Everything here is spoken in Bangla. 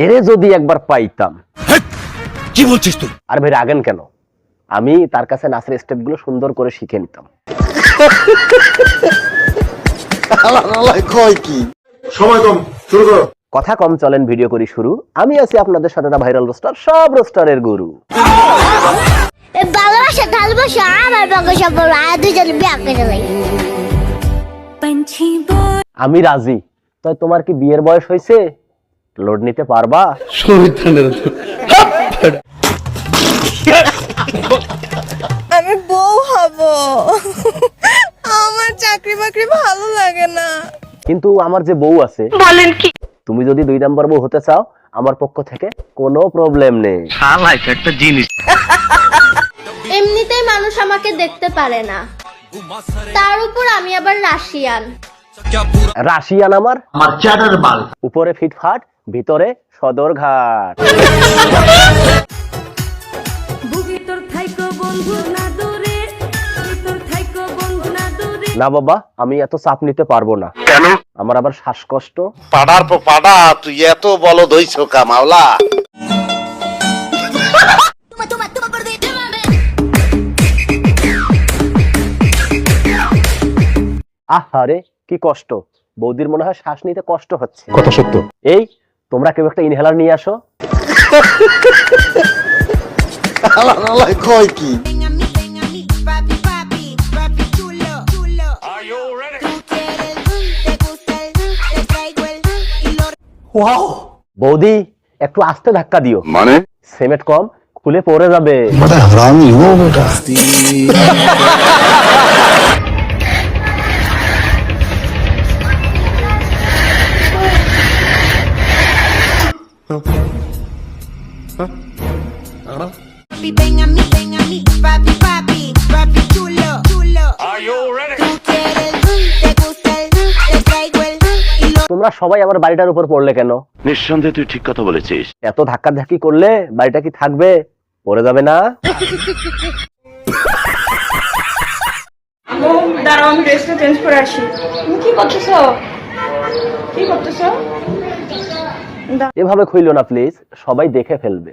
এরে যদি একবার পাইতাম। কি বলছিস তুই? আর ভাই রাগেন কেন? আমি তার কাছে নাচের স্টেপগুলো সুন্দর করে শিখে নিতাম। সময় কম, শুরু করো। কথা কম, চলেন ভিডিও করি শুরু। আমি আছি আপনাদের সাথে দা ভাইরাল রোস্টার, সব রোস্টারের গুরু। ভালোবাসা ভালোবাসা আমার বাগসা বড় আর দুজন বিয়ে করে লাগে। আমি রাজি। তাই তোমার কি বিয়ের বয়স হয়েছে? লোড নিতে পারবা? আমি বউ হব। আমার চাকরি বাকরি ভালো লাগে না। কিন্তু আমার যে বউ আছে, বলেন কি, তুমি যদি 2 নাম্বার বউ হতে চাও আমার পক্ষ থেকে কোনো প্রবলেম নেই। একটা জিনিস। এমনিতেই মানুষ আমাকে দেখতে পারে না, তার উপর আমি আবার রাশিয়ান। রাশিয়ান আমার চ্যাটার বাল। উপরে ফিটফাট, ভিতরে সদরঘাট। না বাবা, আমি এত চাপ নিতে পারবো না। কেন? আমার আবার শ্বাসকষ্ট। পাড়ার পর পাড়া, তুই এত বলদ হইছ কা মাওলা? আহারে কি কষ্ট, বৌদির মনে হয় শ্বাস নিতে কষ্ট হচ্ছে। কথা সত্য। এই তোমরা কেউ একটা ইনহেলার নিয়ে আসো। কয় কি? বৌদি একটু আস্তে ধাক্কা দিও, মানে সিমেন্ট কম, খুলে পড়ে যাবে। Ven a mí, papi, papi, papi chulo, chulo. Are you ready? Tú quieres, te gusta el, te traigo el y lo. তোমরা সবাই আমার বাড়িটার উপর পড়লে কেন? নিঃসন্দেহে তুই ঠিক কথা বলেছিস। এত ধাক্কা ধাক্কি করলে বাড়িটা কি থাকবে? পড়ে যাবে না? দাঁড়াও, আমি ড্রেসটা চেঞ্জ করে আসি। তুমি কি করতেছো? কি করতেছো? এভাবে খুইলো না প্লিজ, সবাই দেখে ফেলবে।